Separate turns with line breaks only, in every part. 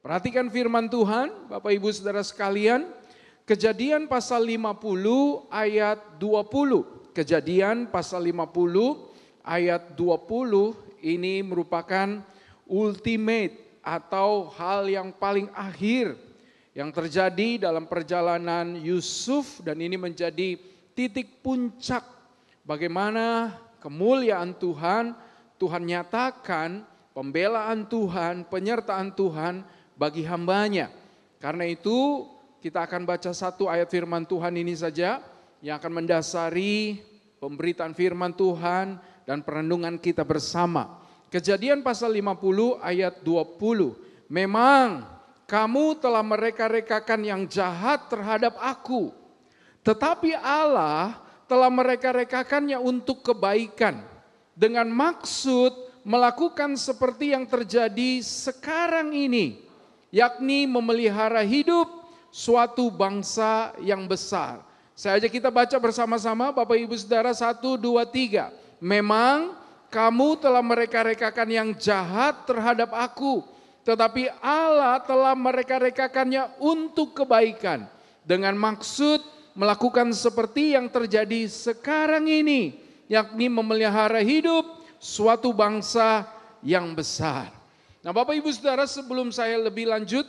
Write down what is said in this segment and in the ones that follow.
Perhatikan firman Tuhan, Bapak Ibu Saudara sekalian, Kejadian pasal 50 ayat 20. Kejadian pasal 50 ayat 20 ini merupakan ultimate atau hal yang paling akhir yang terjadi dalam perjalanan Yusuf, dan ini menjadi titik puncak bagaimana kemuliaan Tuhan, Tuhan nyatakan pembelaan Tuhan, penyertaan Tuhan bagi hambanya. Karena itu kita akan baca satu ayat firman Tuhan ini saja yang akan mendasari pemberitaan firman Tuhan dan perenungan kita bersama. Kejadian pasal 50 ayat 20. Memang kamu telah mereka-rekakan yang jahat terhadap aku, tetapi Allah telah mereka-rekakannya untuk kebaikan, dengan maksud melakukan seperti yang terjadi sekarang ini, yakni memelihara hidup suatu bangsa yang besar. Saya ajak kita baca bersama-sama Bapak Ibu Saudara, 1, 2, 3. Memang kamu telah mereka-rekakan yang jahat terhadap aku, tetapi Allah telah mereka-rekakannya untuk kebaikan, dengan maksud melakukan seperti yang terjadi sekarang ini, yakni memelihara hidup suatu bangsa yang besar. Nah Bapak Ibu Saudara, sebelum saya lebih lanjut,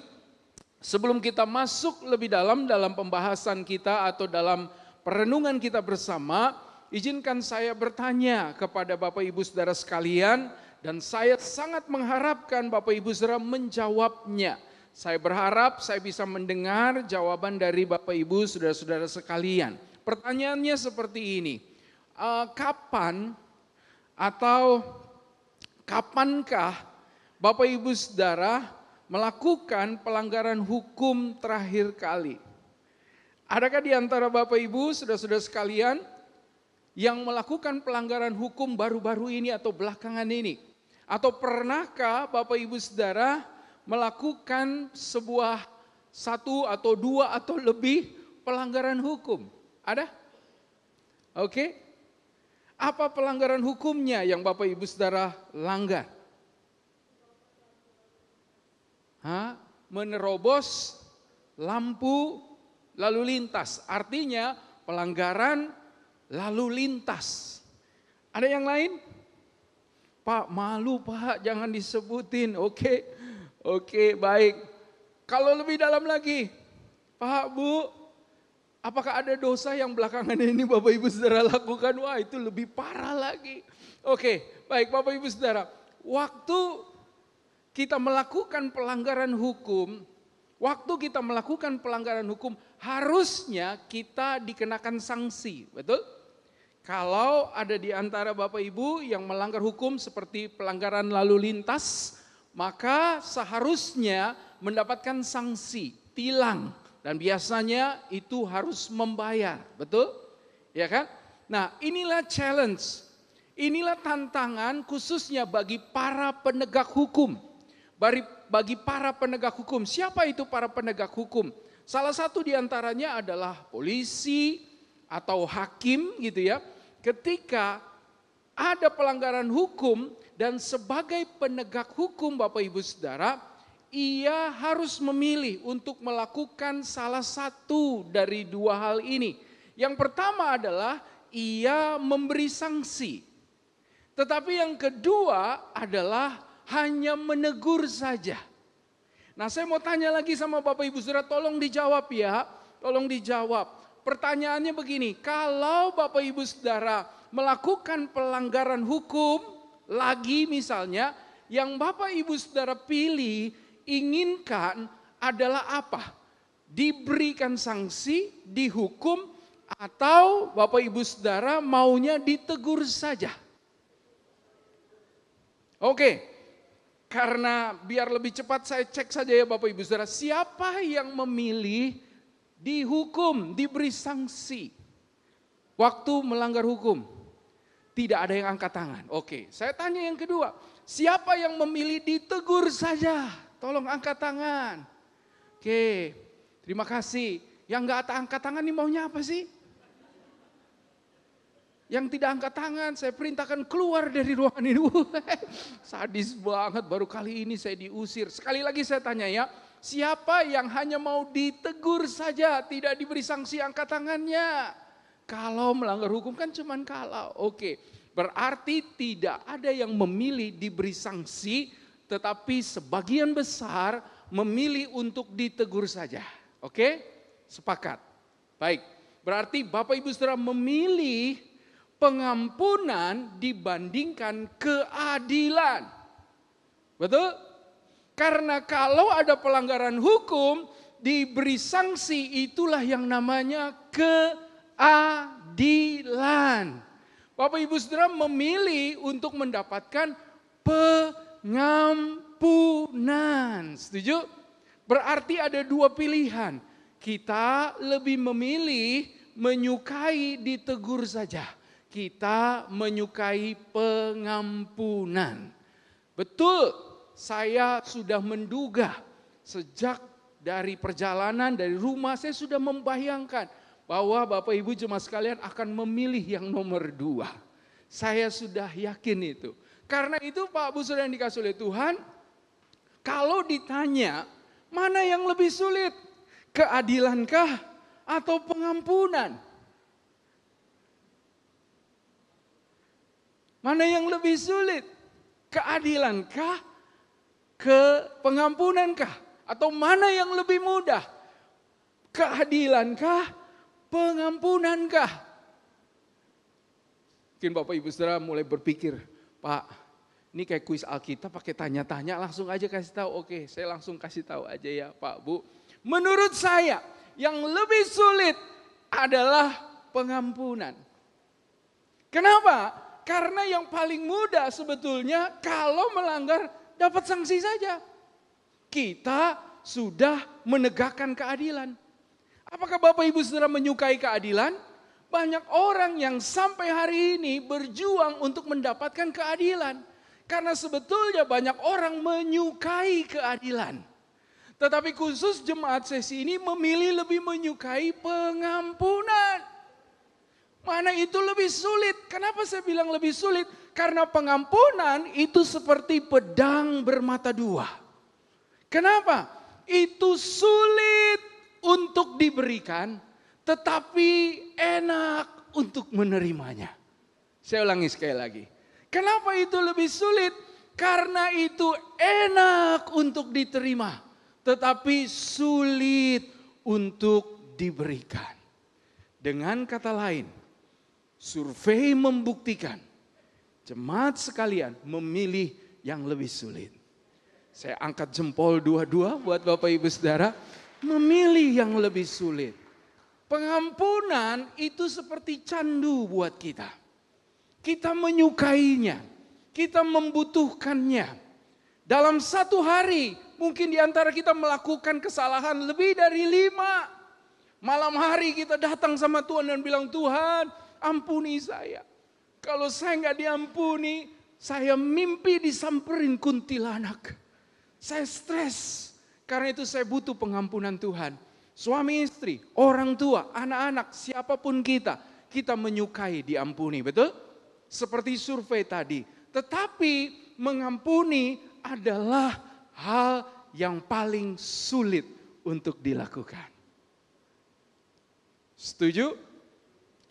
sebelum kita masuk lebih dalam pembahasan kita atau dalam perenungan kita bersama, izinkan saya bertanya kepada Bapak Ibu Saudara sekalian, dan saya sangat mengharapkan Bapak Ibu Saudara menjawabnya. Saya berharap saya bisa mendengar jawaban dari Bapak Ibu Saudara-saudara sekalian. Pertanyaannya seperti ini, kapan atau kapankah Bapak Ibu Saudara melakukan pelanggaran hukum terakhir kali? Adakah di antara Bapak Ibu, saudara-saudara sekalian, yang melakukan pelanggaran hukum baru-baru ini atau belakangan ini? Atau pernahkah Bapak Ibu Saudara melakukan sebuah satu atau dua atau lebih pelanggaran hukum? Ada? Oke. Apa pelanggaran hukumnya yang Bapak Ibu Saudara langgar? Menerobos lampu lalu lintas, artinya pelanggaran lalu lintas. Ada yang lain? Pak, malu Pak, jangan disebutin. Oke, baik. Kalau lebih dalam lagi, Pak, Bu, apakah ada dosa yang belakangan ini Bapak Ibu Saudara lakukan? Wah, itu lebih parah lagi. Oke, baik Bapak Ibu Saudara, waktu kita melakukan pelanggaran hukum, harusnya kita dikenakan sanksi, betul? Kalau ada di antara Bapak Ibu yang melanggar hukum seperti pelanggaran lalu lintas, maka seharusnya mendapatkan sanksi, tilang, dan biasanya itu harus membayar, betul? Ya kan? Nah, inilah challenge, inilah tantangan khususnya bagi para penegak hukum. Bagi para penegak hukum. Siapa itu para penegak hukum? Salah satu di antaranya adalah polisi atau hakim gitu ya. Ketika ada pelanggaran hukum dan sebagai penegak hukum Bapak Ibu Saudara, ia harus memilih untuk melakukan salah satu dari dua hal ini. Yang pertama adalah ia memberi sanksi. Tetapi yang kedua adalah hanya menegur saja. Nah, saya mau tanya lagi sama Bapak Ibu Saudara, tolong dijawab ya, tolong dijawab. Pertanyaannya begini, kalau Bapak Ibu Saudara melakukan pelanggaran hukum lagi misalnya, yang Bapak Ibu Saudara pilih, inginkan adalah apa? Diberikan sanksi, dihukum, atau Bapak Ibu Saudara maunya ditegur saja? Oke. Karena biar lebih cepat saya cek saja ya Bapak Ibu Saudara, siapa yang memilih dihukum, diberi sanksi waktu melanggar hukum? Tidak ada yang angkat tangan. Oke, saya tanya yang kedua, siapa yang memilih ditegur saja? Tolong angkat tangan. Oke, terima kasih. Yang gak angkat tangan ini maunya apa sih? Yang tidak angkat tangan, saya perintahkan keluar dari ruangan ini. Sadis banget, baru kali ini saya diusir. Sekali lagi saya tanya ya, Siapa yang hanya mau ditegur saja, tidak diberi sanksi, angkat tangannya. Kalau melanggar hukum kan cuman kalau. Oke, berarti tidak ada yang memilih diberi sanksi, tetapi sebagian besar memilih untuk ditegur saja. Oke, sepakat. Baik, berarti Bapak Ibu Saudara memilih pengampunan dibandingkan keadilan. Betul? Karena kalau ada pelanggaran hukum, diberi sanksi, itulah yang namanya keadilan. Bapak Ibu Saudara memilih untuk mendapatkan pengampunan. Setuju? Berarti ada dua pilihan. Kita lebih memilih menyukai ditegur saja. Kita menyukai pengampunan. Betul, saya sudah menduga sejak dari perjalanan, dari rumah saya sudah membayangkan bahwa Bapak Ibu jemaat sekalian akan memilih yang nomor 2. Saya sudah yakin itu. Karena itu Pak Bu Saudara yang dikasih oleh Tuhan, kalau ditanya mana yang lebih sulit, keadilankah atau pengampunan? Mana yang lebih sulit? Keadilankah, pengampunankah? Atau mana yang lebih mudah? Keadilankah, pengampunankah? Mungkin Bapak Ibu Saudara mulai berpikir, Pak, ini kayak kuis Alkitab pakai tanya-tanya, langsung aja kasih tahu. Oke, saya langsung kasih tahu aja ya Pak Bu. Menurut saya yang lebih sulit adalah pengampunan. Kenapa? Karena yang paling mudah sebetulnya kalau melanggar dapat sanksi saja. Kita sudah menegakkan keadilan. Apakah Bapak Ibu Saudara menyukai keadilan? Banyak orang yang sampai hari ini berjuang untuk mendapatkan keadilan. Karena sebetulnya banyak orang menyukai keadilan. Tetapi khusus jemaat sesi ini memilih lebih menyukai pengampunan. Mana itu lebih sulit? Kenapa saya bilang lebih sulit? Karena pengampunan itu seperti pedang bermata dua. Kenapa? Itu sulit untuk diberikan, tetapi enak untuk menerimanya. Saya ulangi sekali lagi. Kenapa itu lebih sulit? Karena itu enak untuk diterima, tetapi sulit untuk diberikan. Dengan kata lain, survei membuktikan jemaat sekalian memilih yang lebih sulit. Saya angkat jempol dua-dua buat Bapak Ibu Saudara, memilih yang lebih sulit. Pengampunan itu seperti candu buat kita. Kita menyukainya, kita membutuhkannya. Dalam satu hari mungkin di antara kita melakukan kesalahan lebih dari 5. Malam hari kita datang sama Tuhan dan bilang, Tuhan, ampuni saya. Kalau saya nggak diampuni, saya mimpi disamperin kuntilanak. Saya stres. Karena itu saya butuh pengampunan Tuhan. Suami istri, orang tua, anak-anak, siapapun kita menyukai diampuni, betul? Seperti survei tadi. Tetapi mengampuni adalah hal yang paling sulit untuk dilakukan. Setuju?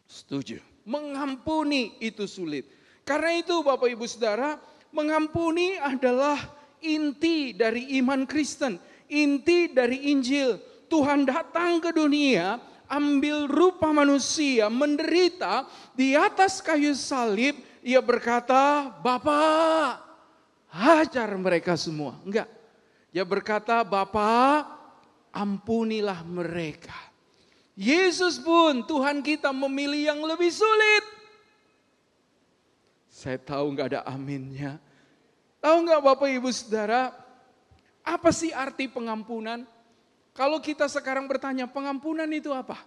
Setuju. Mengampuni itu sulit. Karena itu Bapak Ibu Saudara, mengampuni adalah inti dari iman Kristen. Inti dari Injil. Tuhan datang ke dunia, ambil rupa manusia, menderita di atas kayu salib. Ia berkata, Bapa, hajar mereka semua. Enggak. Dia berkata, Bapa, ampunilah mereka. Yesus pun Tuhan kita memilih yang lebih sulit. Saya tahu nggak ada aminnya. Tahu nggak Bapak Ibu Saudara, apa sih arti pengampunan? Kalau kita sekarang bertanya, pengampunan itu apa?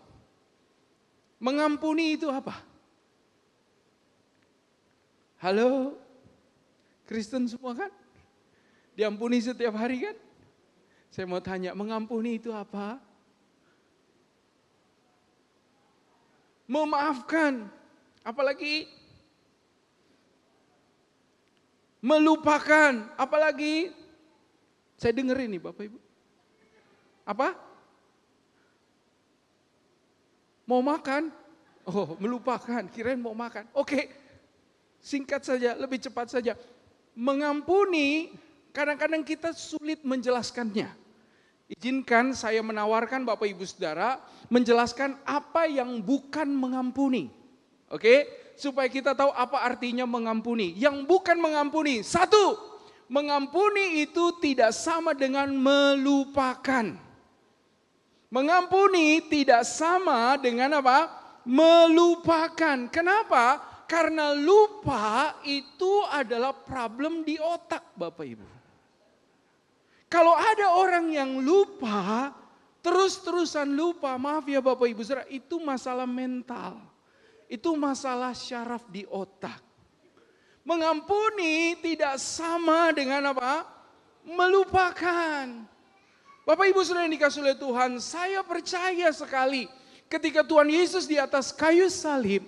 Mengampuni itu apa? Halo? Kristen semua kan? Diampuni setiap hari kan? Saya mau tanya, mengampuni itu apa? Memaafkan, apalagi melupakan, apalagi saya dengerin nih Bapak Ibu. Apa? Mau makan? Oh, melupakan, kirain mau makan. Oke, singkat saja, lebih cepat saja. Mengampuni, kadang-kadang kita sulit menjelaskannya. Izinkan saya menawarkan Bapak Ibu Saudara, menjelaskan apa yang bukan mengampuni. Oke, supaya kita tahu apa artinya mengampuni. Yang bukan mengampuni, satu, mengampuni itu tidak sama dengan melupakan. Mengampuni tidak sama dengan apa? Melupakan. Kenapa? Karena lupa itu adalah problem di otak Bapak Ibu. Kalau ada orang yang lupa, terus-terusan lupa, maaf ya Bapak Ibu Saudara, itu masalah mental. Itu masalah syaraf di otak. Mengampuni tidak sama dengan apa? Melupakan. Bapak Ibu Saudara yang dikasihi oleh Tuhan, saya percaya sekali ketika Tuhan Yesus di atas kayu salib,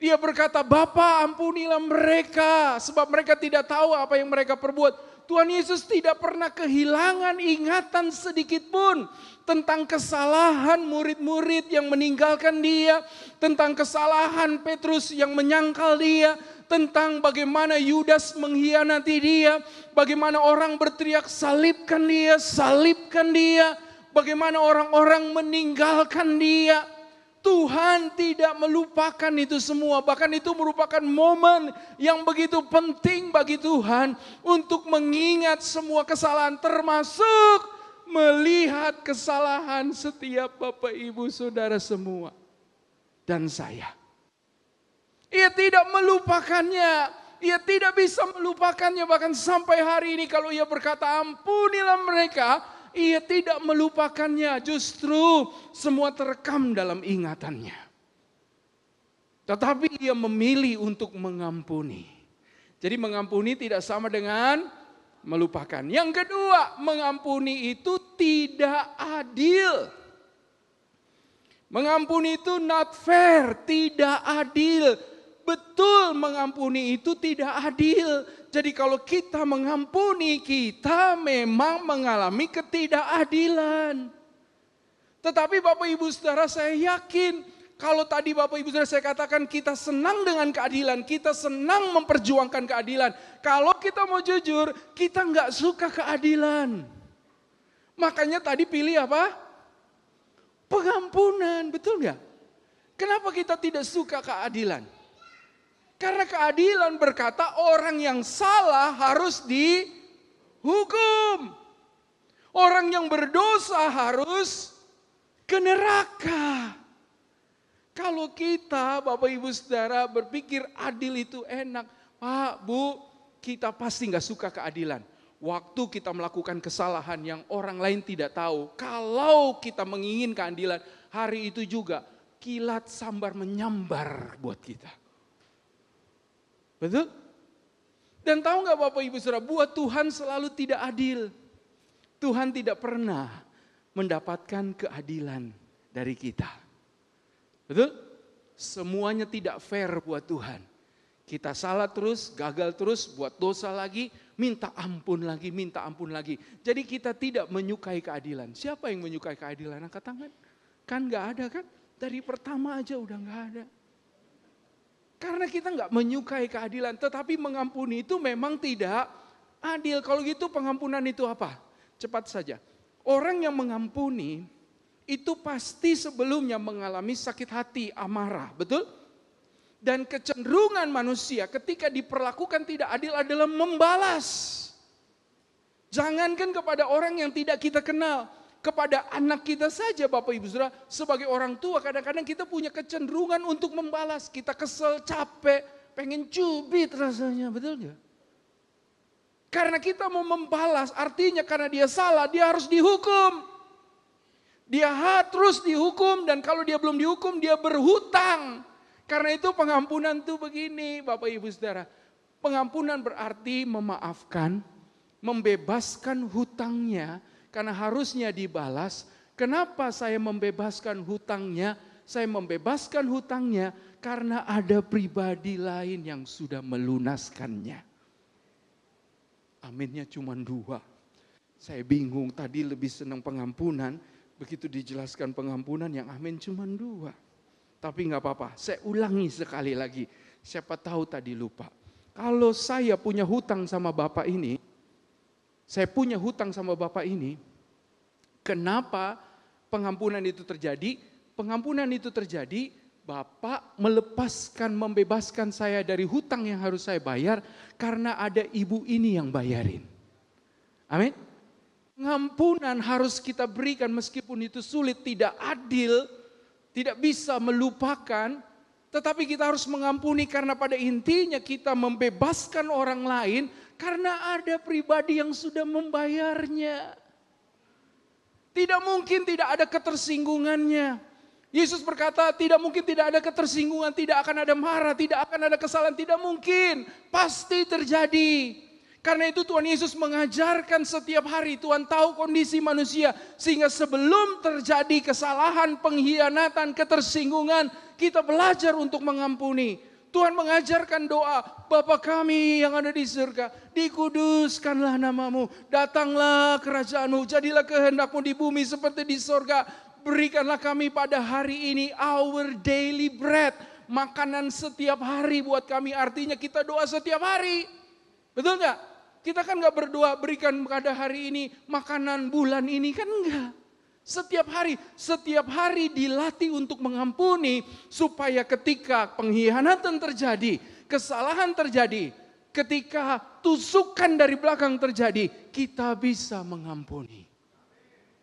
Dia berkata, Bapa ampunilah mereka sebab mereka tidak tahu apa yang mereka perbuat. Tuhan Yesus tidak pernah kehilangan ingatan sedikit pun tentang kesalahan murid-murid yang meninggalkan Dia, tentang kesalahan Petrus yang menyangkal Dia, tentang bagaimana Yudas mengkhianati Dia, bagaimana orang berteriak salibkan Dia, bagaimana orang-orang meninggalkan Dia. Tuhan tidak melupakan itu semua, bahkan itu merupakan momen yang begitu penting bagi Tuhan untuk mengingat semua kesalahan, termasuk melihat kesalahan setiap Bapak Ibu Saudara semua dan saya. Ia tidak melupakannya, Ia tidak bisa melupakannya, bahkan sampai hari ini kalau Ia berkata ampunilah mereka, Ia tidak melupakannya, justru semua terekam dalam ingatannya. Tetapi Ia memilih untuk mengampuni. Jadi mengampuni tidak sama dengan melupakan. Yang kedua, mengampuni itu tidak adil. Mengampuni itu not fair, tidak adil. Betul, mengampuni itu tidak adil. Jadi kalau kita mengampuni, kita memang mengalami ketidakadilan. Tetapi Bapak Ibu Saudara, saya yakin kalau tadi Bapak Ibu Saudara saya katakan kita senang dengan keadilan, kita senang memperjuangkan keadilan. Kalau kita mau jujur, kita nggak suka keadilan. Makanya tadi pilih apa? Pengampunan, betul nggak? Kenapa kita tidak suka keadilan? Karena keadilan berkata orang yang salah harus dihukum. Orang yang berdosa harus ke neraka. Kalau kita Bapak Ibu Saudara berpikir adil itu enak. Pak, Bu, kita pasti gak suka keadilan. Waktu kita melakukan kesalahan yang orang lain tidak tahu. Kalau kita menginginkan keadilan, hari itu juga kilat sambar menyambar buat kita. Betul? Dan tahu gak Bapak Ibu Saudara, buat Tuhan selalu tidak adil. Tuhan tidak pernah mendapatkan keadilan dari kita. Betul? Semuanya tidak fair buat Tuhan. Kita salah terus, gagal terus, buat dosa lagi, minta ampun lagi, minta ampun lagi. Jadi kita tidak menyukai keadilan. Siapa yang menyukai keadilan? Angkat tangan. Kan gak ada kan? Dari pertama aja udah gak ada. Karena kita nggak menyukai keadilan, tetapi mengampuni itu memang tidak adil. Kalau gitu pengampunan itu apa? Cepat saja. Orang yang mengampuni itu pasti sebelumnya mengalami sakit hati, amarah, betul? Dan kecenderungan manusia ketika diperlakukan tidak adil adalah membalas. Jangankan kepada orang yang tidak kita kenal. Kepada anak kita saja Bapak Ibu Saudara, sebagai orang tua kadang-kadang kita punya kecenderungan untuk membalas. Kita kesel, capek, pengen cubit rasanya, betul gak? Karena kita mau membalas, artinya karena dia salah, dia harus dihukum. Dia harus dihukum dan kalau dia belum dihukum, dia berhutang. Karena itu pengampunan itu begini Bapak Ibu Saudara. Pengampunan berarti memaafkan, membebaskan hutangnya, karena harusnya dibalas. Kenapa saya membebaskan hutangnya? Saya membebaskan hutangnya karena ada pribadi lain yang sudah melunaskannya. Aminnya cuma 2. Saya bingung, tadi lebih senang pengampunan, begitu dijelaskan pengampunan yang amin cuma 2. Tapi nggak apa-apa, saya ulangi sekali lagi. Siapa tahu tadi lupa. Kalau saya punya hutang sama Bapak ini, kenapa pengampunan itu terjadi? Pengampunan itu terjadi, Bapak melepaskan, membebaskan saya dari hutang yang harus saya bayar, karena ada ibu ini yang bayarin. Amin. Pengampunan harus kita berikan meskipun itu sulit, tidak adil, tidak bisa melupakan, tetapi kita harus mengampuni karena pada intinya kita membebaskan orang lain karena ada pribadi yang sudah membayarnya. Tidak mungkin tidak ada ketersinggungannya. Yesus berkata tidak mungkin tidak ada ketersinggungan, tidak akan ada marah, tidak akan ada kesalahan, tidak mungkin. Pasti terjadi. Karena itu Tuhan Yesus mengajarkan setiap hari, Tuhan tahu kondisi manusia. Sehingga sebelum terjadi kesalahan, pengkhianatan, ketersinggungan, kita belajar untuk mengampuni. Tuhan mengajarkan doa, Bapa kami yang ada di surga, dikuduskanlah namamu, datanglah kerajaanmu, jadilah kehendakmu di bumi seperti di surga. Berikanlah kami pada hari ini our daily bread, makanan setiap hari buat kami. Artinya kita doa setiap hari, betul gak? Kita kan gak berdoa berikan pada hari ini makanan bulan ini, kan enggak. Setiap hari dilatih untuk mengampuni supaya ketika pengkhianatan terjadi, kesalahan terjadi, ketika tusukan dari belakang terjadi, kita bisa mengampuni.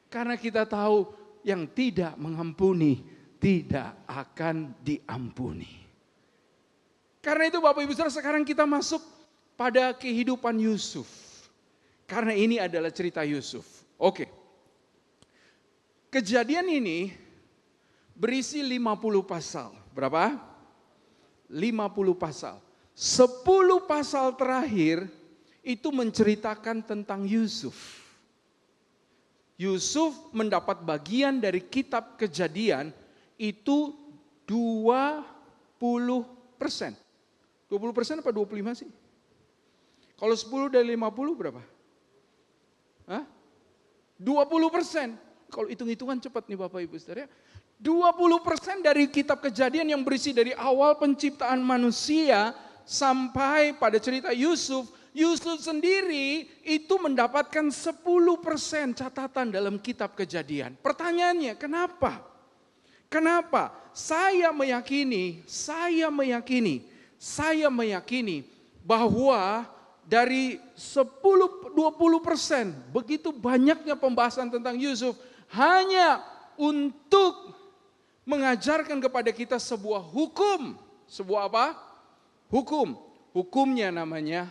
Karena kita tahu yang tidak mengampuni tidak akan diampuni. Karena itu Bapak Ibu Saudara, sekarang kita masuk pada kehidupan Yusuf. Karena ini adalah cerita Yusuf. Oke. Kejadian ini berisi 50 pasal. Berapa? 50 pasal. 10 pasal terakhir itu menceritakan tentang Yusuf. Yusuf mendapat bagian dari kitab Kejadian itu 20%. 20% apa 25 sih? Kalau 10 dari 50 berapa? Hah? 20%. Kalau hitung-hitungan cepat nih Bapak Ibu Saudara. 20% dari kitab Kejadian yang berisi dari awal penciptaan manusia sampai pada cerita Yusuf. Yusuf sendiri itu mendapatkan 10% catatan dalam kitab Kejadian. Pertanyaannya, kenapa? Kenapa? Saya meyakini bahwa dari 10-20% begitu banyaknya pembahasan tentang Yusuf hanya untuk mengajarkan kepada kita sebuah hukum. Sebuah apa? Hukum. Hukumnya namanya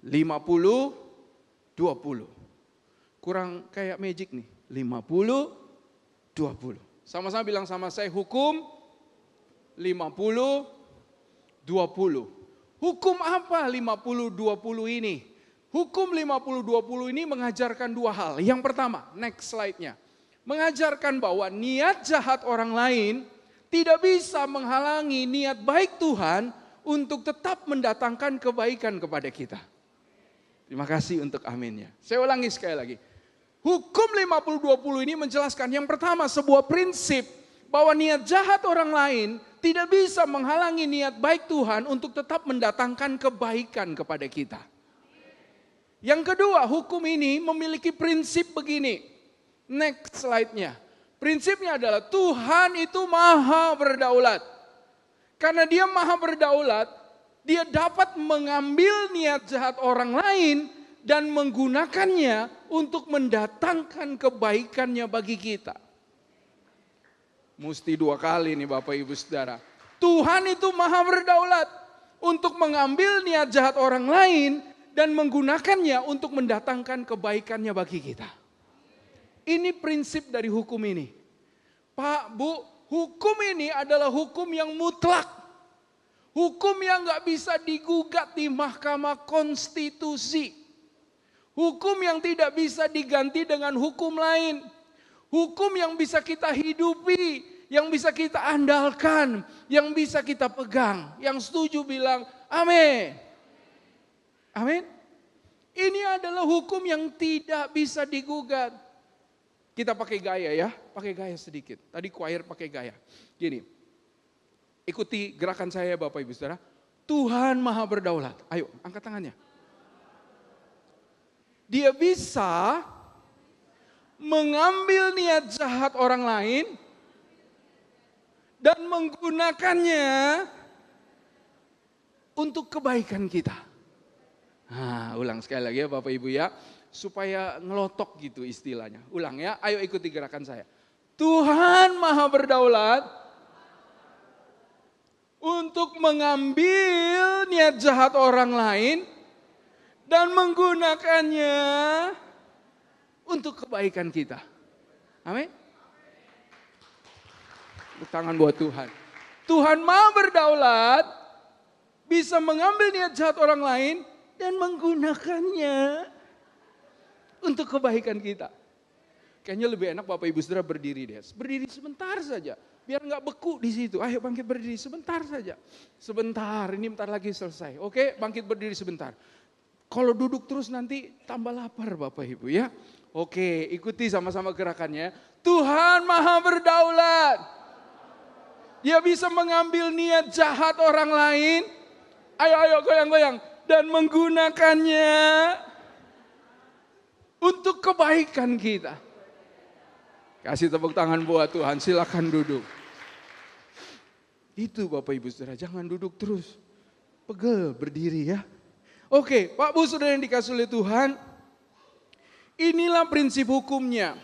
50-20. Kurang kayak magic nih. 50-20. Sama-sama bilang sama saya, hukum 50-20. Hukum apa 50-20 ini? Hukum 50-20 ini mengajarkan 2 hal. Yang pertama, next slide-nya. Mengajarkan bahwa niat jahat orang lain tidak bisa menghalangi niat baik Tuhan untuk tetap mendatangkan kebaikan kepada kita. Terima kasih untuk aminnya. Saya ulangi sekali lagi. Hukum 50-20 ini menjelaskan yang pertama, sebuah prinsip bahwa niat jahat orang lain tidak bisa menghalangi niat baik Tuhan untuk tetap mendatangkan kebaikan kepada kita. Yang kedua, hukum ini memiliki prinsip begini. Next slide-nya. Prinsipnya adalah Tuhan itu maha berdaulat. Karena dia maha berdaulat, dia dapat mengambil niat jahat orang lain dan menggunakannya untuk mendatangkan kebaikannya bagi kita. Mesti 2 kali nih Bapak Ibu Saudara. Tuhan itu maha berdaulat untuk mengambil niat jahat orang lain dan menggunakannya untuk mendatangkan kebaikannya bagi kita. Ini prinsip dari hukum ini. Pak, Bu, hukum ini adalah hukum yang mutlak. Hukum yang gak bisa digugat di Mahkamah Konstitusi. Hukum yang tidak bisa diganti dengan hukum lain. Hukum yang bisa kita hidupi, yang bisa kita andalkan, yang bisa kita pegang. Yang setuju bilang amin. Amin. Ini adalah hukum yang tidak bisa digugat. Kita pakai gaya ya, pakai gaya sedikit. Tadi choir pakai gaya. Gini, ikuti gerakan saya Bapak Ibu Saudara. Tuhan Maha Berdaulat. Ayo, angkat tangannya. Dia bisa mengambil niat jahat orang lain dan menggunakannya untuk kebaikan kita. Nah, ulang sekali lagi ya Bapak Ibu ya, supaya ngelotok gitu istilahnya. Ulang ya, ayo ikuti gerakan saya. Tuhan Maha Berdaulat untuk mengambil niat jahat orang lain dan menggunakannya untuk kebaikan kita. Amin. Tangan buat Tuhan. Tuhan Maha Berdaulat bisa mengambil niat jahat orang lain dan menggunakannya untuk kebaikan kita. Kayaknya lebih enak Bapak Ibu Saudara berdiri deh. Berdiri sebentar saja. Biar nggak beku di situ. Ayo bangkit berdiri sebentar saja. Sebentar, ini bentar lagi selesai. Oke, bangkit berdiri sebentar. Kalau duduk terus nanti tambah lapar Bapak Ibu ya. Oke, ikuti sama-sama gerakannya. Tuhan Maha Berdaulat. Dia bisa mengambil niat jahat orang lain. Ayo goyang-goyang. Dan menggunakannya untuk kebaikan kita. Kasih tepuk tangan buat Tuhan, silakan duduk. Itu Bapak Ibu Saudara, jangan duduk terus. Pegel, berdiri ya. Oke, Pak Bu Saudara yang dikasih oleh Tuhan, inilah prinsip hukumnya.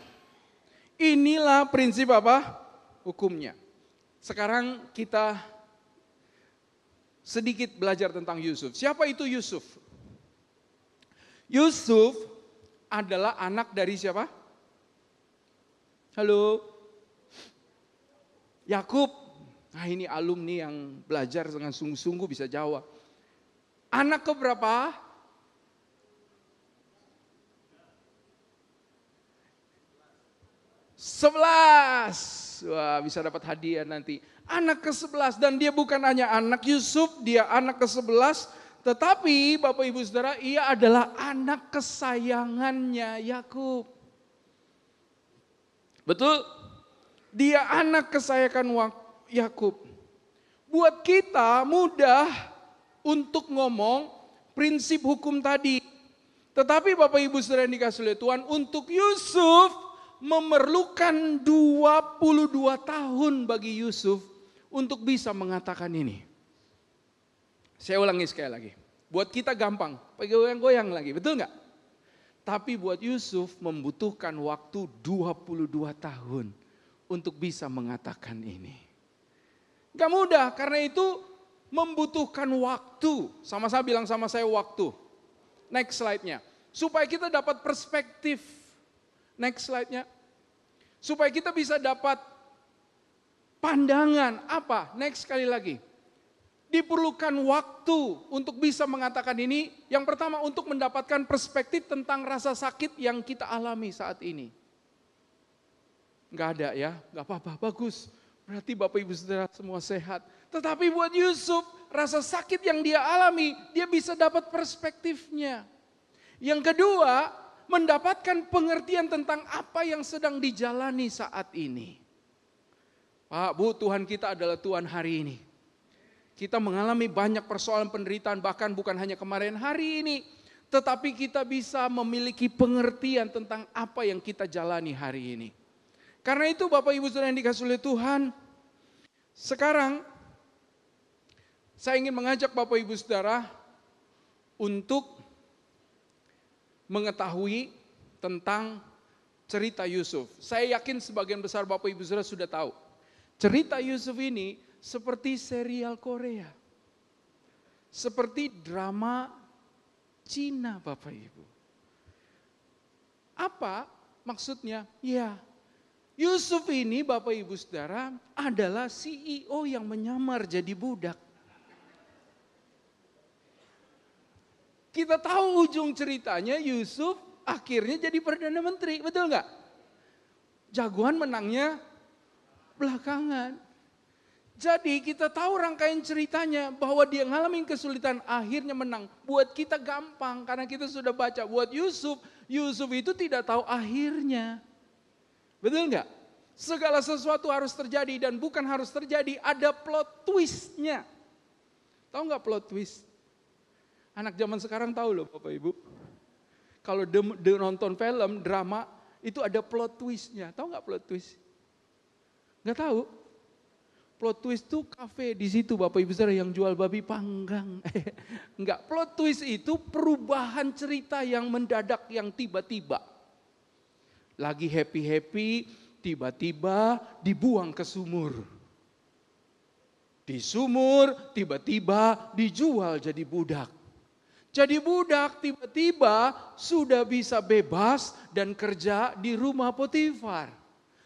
Inilah prinsip apa? Hukumnya. Sekarang kita sedikit belajar tentang Yusuf. Siapa itu Yusuf? Yusuf adalah anak dari siapa? Halo? Yakub. Nah ini alumni yang belajar dengan sungguh-sungguh bisa jawab. Anak keberapa? 11. Wah bisa dapat hadiah nanti. Anak ke-11 dan dia bukan hanya anak Yusuf, dia anak ke-11. Tetapi Bapak Ibu Saudara, ia adalah anak kesayangannya Yakub. Betul? Dia anak kesayangan Yakub. Buat kita mudah untuk ngomong prinsip hukum tadi. Tetapi Bapak Ibu Saudara yang dikasih oleh Tuhan, untuk Yusuf memerlukan 22 tahun bagi Yusuf untuk bisa mengatakan ini. Saya ulangi sekali lagi. Buat kita gampang, pakai goyang-goyang lagi, betul nggak? Tapi buat Yusuf membutuhkan waktu 22 tahun untuk bisa mengatakan ini. Gak mudah, karena itu membutuhkan waktu. Sama-sama bilang sama saya waktu. Next slide-nya. Supaya kita dapat perspektif. Next slide-nya. Supaya kita bisa dapat pandangan. Apa? Next sekali lagi. Diperlukan waktu untuk bisa mengatakan ini. Yang pertama untuk mendapatkan perspektif tentang rasa sakit yang kita alami saat ini. Enggak ada ya, enggak apa-apa, bagus. Berarti Bapak Ibu Saudara semua sehat. Tetapi buat Yusuf, rasa sakit yang dia alami, dia bisa dapat perspektifnya. Yang kedua, mendapatkan pengertian tentang apa yang sedang dijalani saat ini. Pak, Bu, Tuhan kita adalah Tuhan hari ini. Kita mengalami banyak persoalan penderitaan, bahkan bukan hanya kemarin hari ini. Tetapi kita bisa memiliki pengertian tentang apa yang kita jalani hari ini. Karena itu Bapak Ibu Saudara yang dikasih oleh Tuhan, sekarang saya ingin mengajak Bapak Ibu Saudara untuk mengetahui tentang cerita Yusuf. Saya yakin sebagian besar Bapak Ibu Saudara sudah tahu. Cerita Yusuf ini seperti serial Korea. Seperti drama Cina Bapak Ibu. Apa maksudnya? Ya, Yusuf ini Bapak Ibu Saudara adalah CEO yang menyamar jadi budak. Kita tahu ujung ceritanya Yusuf akhirnya jadi Perdana Menteri, betul nggak? Jagoan menangnya belakangan. Jadi kita tahu rangkaian ceritanya bahwa dia ngalamin kesulitan akhirnya menang. Buat kita gampang karena kita sudah baca. Buat Yusuf, Yusuf itu tidak tahu akhirnya. Betul nggak? Segala sesuatu harus terjadi dan bukan harus terjadi, ada plot twistnya. Tahu nggak plot twist? Anak zaman sekarang tahu loh Bapak Ibu. Kalau nonton film, drama, itu ada plot twistnya. Tahu nggak plot twist? Nggak tahu? Plot twist itu kafe di situ Bapak Ibu Saudara yang jual babi panggang. Enggak, plot twist itu perubahan cerita yang mendadak, yang tiba-tiba. Lagi happy-happy, tiba-tiba dibuang ke sumur. Di sumur, tiba-tiba dijual jadi budak. Jadi budak tiba-tiba sudah bisa bebas dan kerja di rumah Potifar.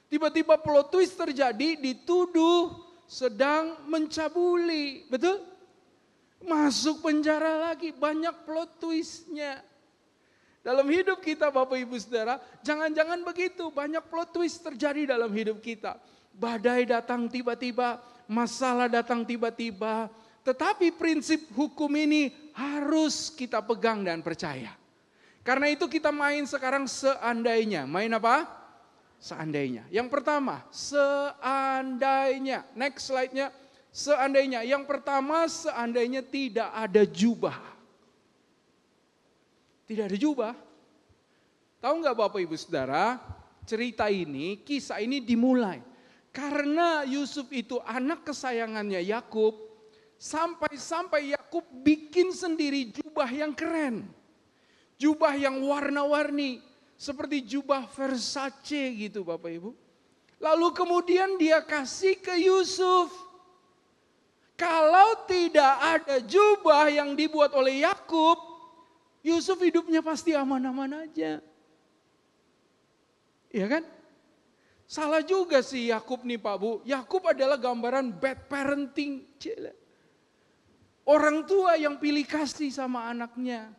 Tiba-tiba plot twist terjadi, dituduh sedang mencabuli, betul? Masuk penjara lagi, banyak plot twistnya. Dalam hidup kita Bapak Ibu Saudara, jangan-jangan begitu, banyak plot twist terjadi dalam hidup kita. Badai datang tiba-tiba, masalah datang tiba-tiba. Tetapi prinsip hukum ini harus kita pegang dan percaya. Karena itu kita main sekarang seandainya. Main apa? Seandainya. Yang pertama, seandainya. Next slide-nya. Seandainya. Yang pertama, seandainya tidak ada jubah. Tidak ada jubah. Tahu nggak Bapak Ibu Saudara, cerita ini, kisah ini dimulai. Karena Yusuf itu anak kesayangannya Yakub, sampai Yakub bikin sendiri jubah yang keren. Jubah yang warna-warni. Seperti jubah Versace gitu Bapak Ibu. Lalu kemudian dia kasih ke Yusuf. Kalau tidak ada jubah yang dibuat oleh Yakub, Yusuf hidupnya pasti aman-aman aja. Iya kan? Salah juga sih Yakub nih Pak Bu. Yakub adalah gambaran bad parenting. Orang tua yang pilih kasih sama anaknya.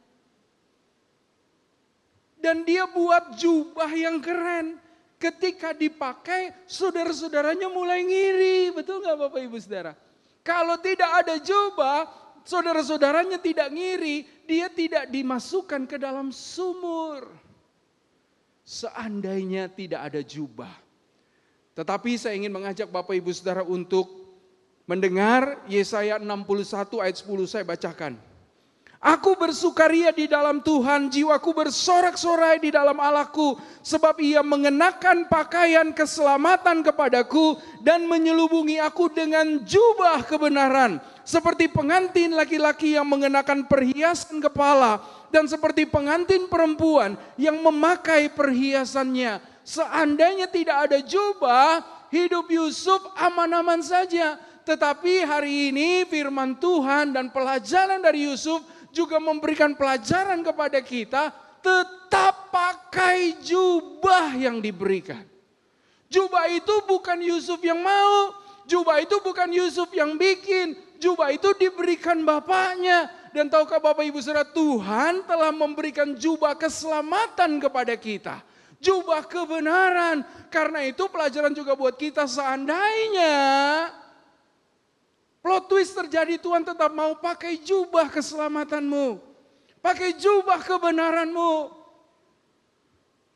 Dan dia buat jubah yang keren. Ketika dipakai, saudara-saudaranya mulai ngiri. Betul nggak Bapak Ibu Saudara? Kalau tidak ada jubah, saudara-saudaranya tidak ngiri. Dia tidak dimasukkan ke dalam sumur. Seandainya tidak ada jubah. Tetapi saya ingin mengajak Bapak Ibu Saudara untuk mendengar Yesaya 61 ayat 10 saya bacakan. Aku bersukaria di dalam Tuhan, jiwaku bersorak-sorai di dalam Allahku, sebab Ia mengenakan pakaian keselamatan kepadaku dan menyelubungi aku dengan jubah kebenaran, seperti pengantin laki-laki yang mengenakan perhiasan kepala dan seperti pengantin perempuan yang memakai perhiasannya. Seandainya tidak ada jubah, hidup Yusuf aman-aman saja. Tetapi hari ini firman Tuhan dan pelajaran dari Yusuf juga memberikan pelajaran kepada kita, tetap pakai jubah yang diberikan. Jubah itu bukan Yusuf yang mau, jubah itu bukan Yusuf yang bikin, jubah itu diberikan bapaknya. Dan tahukah Bapak Ibu Saudara, Tuhan telah memberikan jubah keselamatan kepada kita. Jubah kebenaran. Karena itu pelajaran juga buat kita, seandainya plot twist terjadi, Tuhan tetap mau pakai jubah keselamatanmu. Pakai jubah kebenaranmu.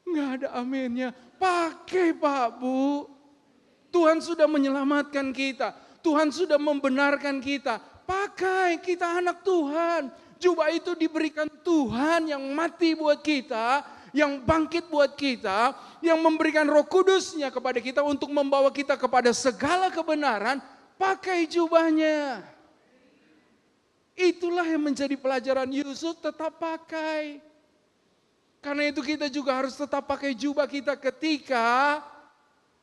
Nggak ada aminnya. Pakai Pak Bu. Tuhan sudah menyelamatkan kita. Tuhan sudah membenarkan kita. Pakai, kita anak Tuhan. Jubah itu diberikan Tuhan yang mati buat kita. Yang bangkit buat kita. Yang memberikan Roh Kudus-Nya kepada kita untuk membawa kita kepada segala kebenaran. Pakai jubahnya. Itulah yang menjadi pelajaran Yusuf, tetap pakai. Karena itu kita juga harus tetap pakai jubah kita ketika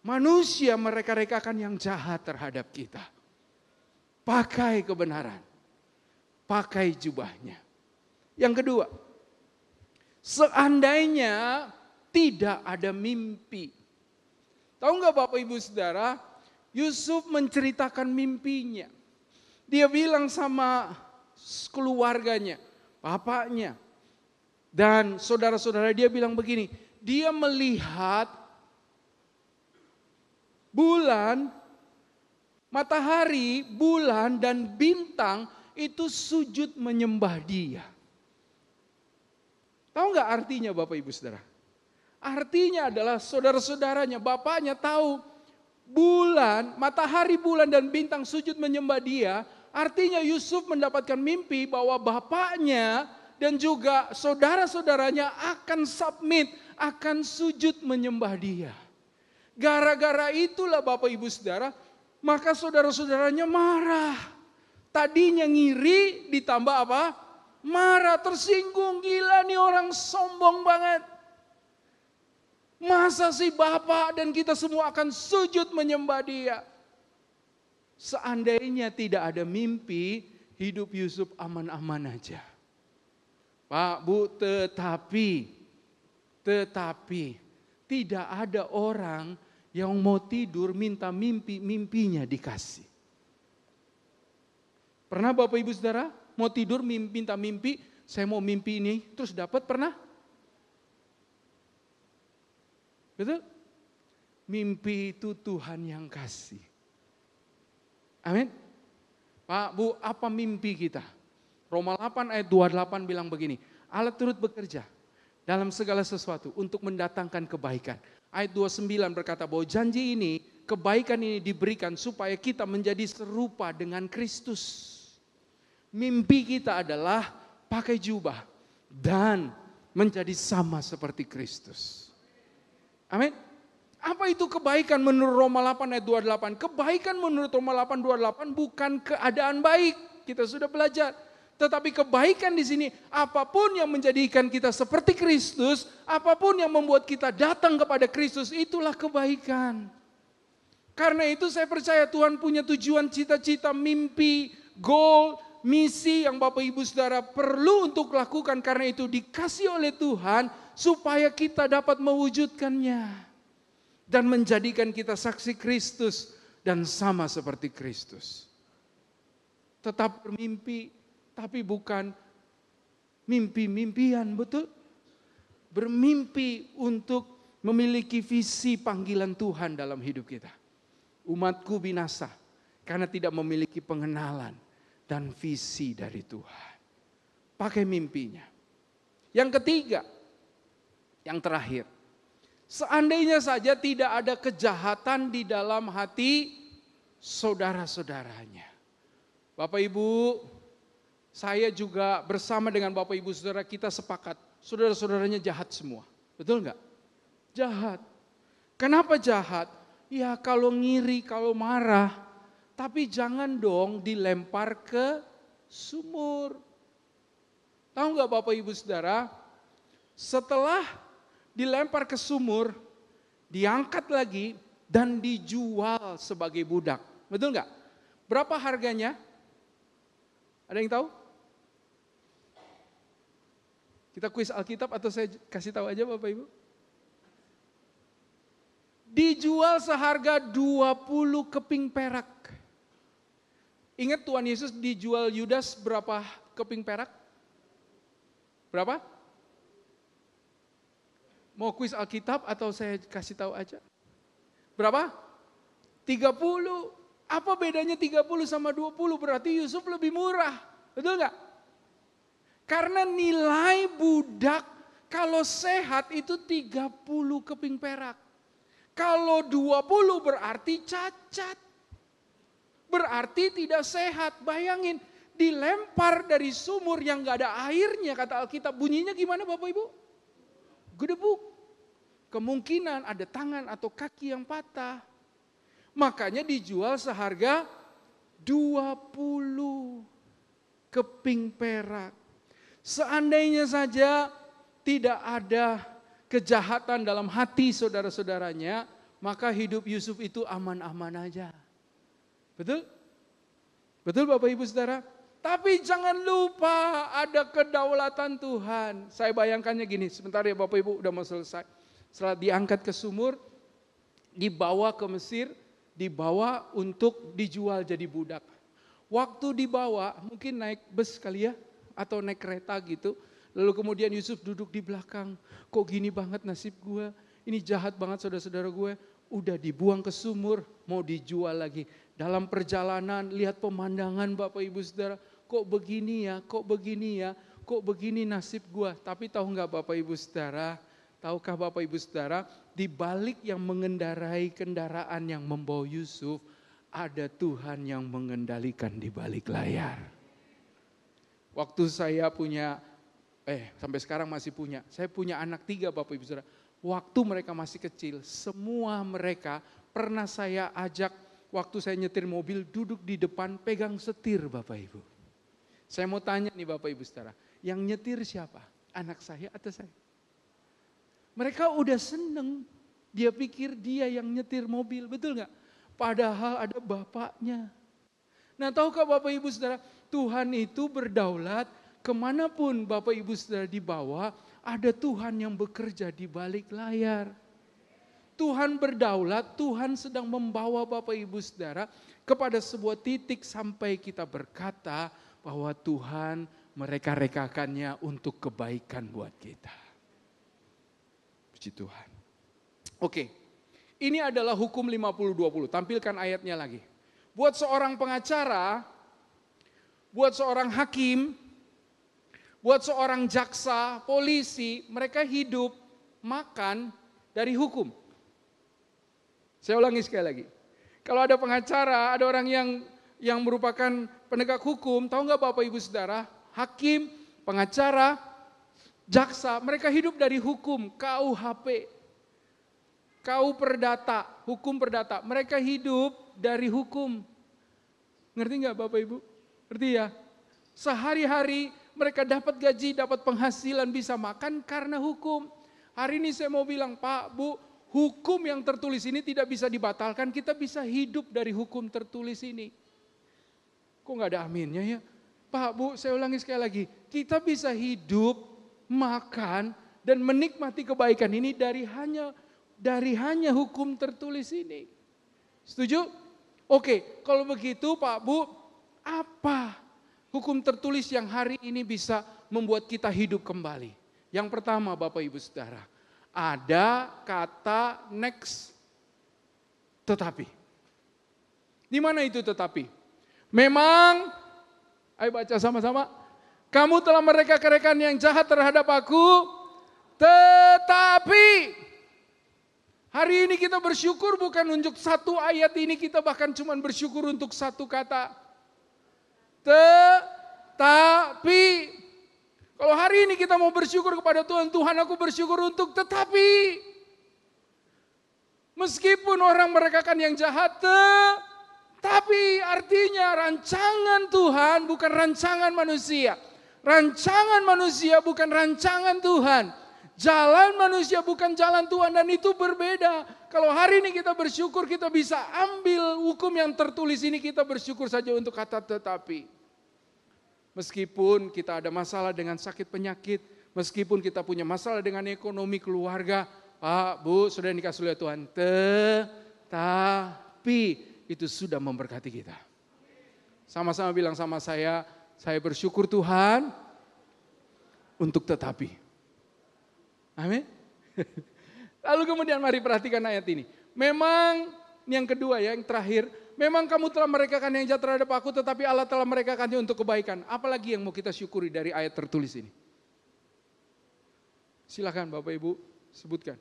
manusia mereka-rekakan yang jahat terhadap kita. Pakai kebenaran. Pakai jubahnya. Yang kedua, seandainya tidak ada mimpi. Tahu nggak Bapak Ibu Saudara, Yusuf menceritakan mimpinya. Dia bilang sama keluarganya, bapaknya, dan saudara-saudara dia bilang begini, dia melihat bulan Matahari, bulan, dan bintang itu sujud menyembah Dia. Tahu nggak artinya Bapak Ibu Saudara? Artinya adalah saudara-saudaranya, bapaknya tahu bulan, matahari, bulan, dan bintang sujud menyembah Dia. Artinya Yusuf mendapatkan mimpi bahwa bapaknya dan juga saudara-saudaranya akan submit, akan sujud menyembah Dia. Gara-gara itulah Bapak Ibu Saudara, maka saudara-saudaranya marah. Tadinya ngiri ditambah apa? Marah, tersinggung, gila nih orang sombong banget. Masa sih Bapak dan kita semua akan sujud menyembah Dia? Seandainya tidak ada mimpi, hidup Yusuf aman-aman aja. Pak, Bu, tetapi tidak ada orang yang mau tidur minta mimpinya dikasih. Pernah Bapak Ibu Saudara mau tidur minta mimpi, saya mau mimpi ini, terus dapat pernah? Betul? Mimpi itu Tuhan yang kasih. Amin. Pak, Bu, apa mimpi kita? Roma 8 ayat 28 bilang begini, Allah turut bekerja dalam segala sesuatu untuk mendatangkan kebaikan. Ayat 29 berkata bahwa janji ini, kebaikan ini diberikan supaya kita menjadi serupa dengan Kristus. Mimpi kita adalah pakai jubah dan menjadi sama seperti Kristus. Amin. Apa itu kebaikan menurut Roma 8 ayat 28? Kebaikan menurut Roma 8 28 bukan keadaan baik. Kita sudah belajar. Tetapi kebaikan di sini, apapun yang menjadikan kita seperti Kristus, apapun yang membuat kita datang kepada Kristus, itulah kebaikan. Karena itu saya percaya Tuhan punya tujuan, cita-cita, mimpi, goal, misi yang Bapak Ibu Saudara perlu untuk lakukan. Karena itu dikasih oleh Tuhan supaya kita dapat mewujudkannya. Dan menjadikan kita saksi Kristus dan sama seperti Kristus. Tetap bermimpi, tapi bukan mimpi-mimpian, betul? Bermimpi untuk memiliki visi panggilan Tuhan dalam hidup kita. Umatku binasa karena tidak memiliki pengenalan dan visi dari Tuhan. Pakai mimpinya. Yang ketiga, yang terakhir. Seandainya saja tidak ada kejahatan di dalam hati saudara-saudaranya. Bapak Ibu, saya juga bersama dengan Bapak Ibu Saudara kita sepakat. Saudara-saudaranya jahat semua. Betul enggak? Jahat. Kenapa jahat? Ya kalau ngiri, kalau marah. Tapi jangan dong dilempar ke sumur. Tahu enggak Bapak Ibu Saudara? Setelah dilempar ke sumur, diangkat lagi dan dijual sebagai budak. Betul enggak? Berapa harganya? Ada yang tahu? Kita kuis Alkitab atau saya kasih tahu aja Bapak Ibu? Dijual seharga 20 keping perak. Ingat Tuhan Yesus dijual Yudas berapa keping perak? Berapa? Mau kuis Alkitab atau saya kasih tahu aja? Berapa? 30. Apa bedanya 30 sama 20? Berarti Yusuf lebih murah. Betul nggak? Karena nilai budak kalau sehat itu 30 keping perak. Kalau 20 berarti cacat. Berarti tidak sehat. Bayangin, dilempar dari sumur yang nggak ada airnya kata Alkitab. Bunyinya gimana Bapak Ibu? Gedebuk. Kemungkinan ada tangan atau kaki yang patah. Makanya dijual seharga 20 keping perak. Seandainya saja tidak ada kejahatan dalam hati saudara-saudaranya, maka hidup Yusuf itu aman-aman aja. Betul? Betul Bapak Ibu Saudara? Tapi jangan lupa ada kedaulatan Tuhan. Saya bayangkannya gini, sebentar ya Bapak Ibu udah mau selesai. Setelah diangkat ke sumur, dibawa ke Mesir, dibawa untuk dijual jadi budak. Waktu dibawa, mungkin naik bus kali ya, atau naik kereta gitu. Lalu kemudian Yusuf duduk di belakang, kok gini banget nasib gue, ini jahat banget saudara-saudara gue. udah dibuang ke sumur, mau dijual lagi. Dalam perjalanan lihat pemandangan Bapak Ibu Saudara, kok begini ya, kok begini ya, kok begini nasib gua. Tapi tahu nggak Bapak Ibu Saudara, tahukah Bapak Ibu Saudara, di balik yang mengendarai kendaraan yang membawa Yusuf, ada Tuhan yang mengendalikan di balik layar. Waktu saya punya, sampai sekarang masih punya, saya punya anak 3 Bapak Ibu Saudara. Waktu mereka masih kecil, semua mereka pernah saya ajak waktu saya nyetir mobil duduk di depan pegang setir Bapak Ibu. Saya mau tanya nih Bapak Ibu Saudara, yang nyetir siapa? Anak saya atau saya? Mereka udah seneng, dia pikir dia yang nyetir mobil, betul gak? Padahal ada bapaknya. Nah tahukah Bapak Ibu Saudara, Tuhan itu berdaulat kemanapun Bapak Ibu Saudara dibawa, ada Tuhan yang bekerja di balik layar. Tuhan berdaulat, Tuhan sedang membawa Bapak Ibu Saudara kepada sebuah titik sampai kita berkata bahwa Tuhan mereka-rekakannya untuk kebaikan buat kita. Puji Tuhan. Oke, ini adalah hukum 50-20, tampilkan ayatnya lagi. Buat seorang pengacara, buat seorang hakim, buat seorang jaksa, polisi, mereka hidup, makan dari hukum. Saya ulangi sekali lagi. Kalau ada pengacara, ada orang yang merupakan penegak hukum, tahu nggak Bapak Ibu Saudara? Hakim, pengacara, jaksa, mereka hidup dari hukum, KUHP, KU Perdata, hukum perdata. Mereka hidup dari hukum. Ngerti nggak Bapak Ibu? Ngerti ya? Sehari-hari mereka dapat gaji, dapat penghasilan, bisa makan karena hukum. Hari ini saya mau bilang, Pak, Bu, hukum yang tertulis ini tidak bisa dibatalkan, kita bisa hidup dari hukum tertulis ini. Kok nggak ada aminnya ya? Pak, Bu, saya ulangi sekali lagi, kita bisa hidup, makan, dan menikmati kebaikan ini dari hanya hukum tertulis ini. Setuju? Oke, kalau begitu Pak, Bu, apa hukum tertulis yang hari ini bisa membuat kita hidup kembali? Yang pertama Bapak Ibu Saudara, ada kata next, tetapi. Di mana itu tetapi? Memang, ayo baca sama-sama. Kamu telah mereka-rekan yang jahat terhadap aku, tetapi. Hari ini kita bersyukur bukan untuk satu ayat ini, kita bahkan cuma bersyukur untuk satu kata. Tetapi. Kalau hari ini kita mau bersyukur kepada Tuhan, Tuhan aku bersyukur untuk tetapi. Meskipun orang merekakan yang jahat, tapi artinya rancangan Tuhan bukan rancangan manusia. Rancangan manusia bukan rancangan Tuhan. Jalan manusia bukan jalan Tuhan, dan itu berbeda. Kalau hari ini kita bersyukur, kita bisa ambil hukum yang tertulis ini, kita bersyukur saja untuk kata tetapi. Meskipun kita ada masalah dengan sakit penyakit, meskipun kita punya masalah dengan ekonomi keluarga, Pak, Bu, sudah dikasih oleh Tuhan, tetapi itu sudah memberkati kita. Sama-sama bilang sama saya bersyukur Tuhan untuk tetapi. Amin. Lalu kemudian mari perhatikan ayat ini. Memang yang kedua ya, yang terakhir, memang kamu telah merekakan yang jahat terhadap aku, tetapi Allah telah merekakannya untuk kebaikan. Apalagi yang mau kita syukuri dari ayat tertulis ini? Silakan Bapak Ibu sebutkan.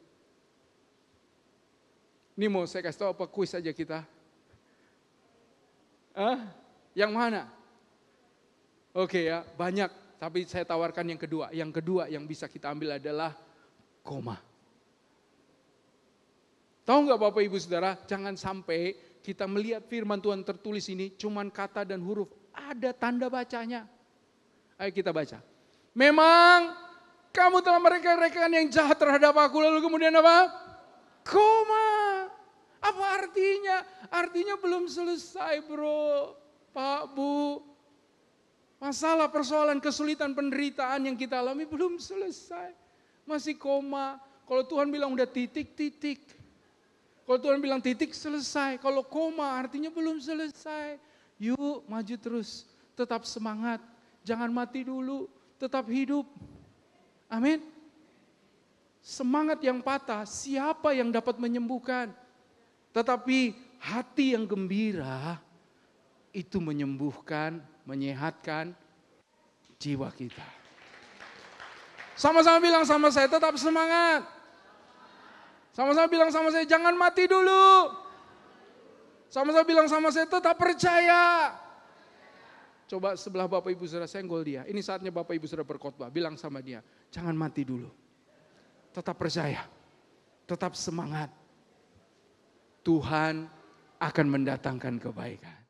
Ini mau saya kasih tahu apa kuis saja kita? Yang mana? Oke ya, banyak. Tapi saya tawarkan yang kedua. Yang kedua yang bisa kita ambil adalah koma. Tahu nggak Bapak Ibu Saudara, jangan sampai kita melihat firman Tuhan tertulis ini cuman kata dan huruf, ada tanda bacanya. Ayo kita baca. Memang kamu telah mereka-rekakan yang jahat terhadap aku, lalu kemudian apa? Koma. Apa artinya? Artinya belum selesai bro, Pak, Bu. Masalah, persoalan, kesulitan, penderitaan yang kita alami belum selesai. Masih koma. Kalau Tuhan bilang udah titik-titik. Kalau Tuhan bilang titik selesai. Kalau koma artinya belum selesai. Yuk maju terus. Tetap semangat. Jangan mati dulu. Tetap hidup. Amin. Semangat yang patah, siapa yang dapat menyembuhkan? Tetapi hati yang gembira itu menyembuhkan, menyehatkan jiwa kita. Sama-sama bilang sama saya, tetap semangat. Sama-sama bilang sama saya, jangan mati dulu. Sama-sama bilang sama saya, tetap percaya. Coba sebelah Bapak Ibu Saudara, senggol dia. Ini saatnya Bapak Ibu Saudara berkhotbah. Bilang sama dia, jangan mati dulu. Tetap percaya. Tetap semangat. Tuhan akan mendatangkan kebaikan.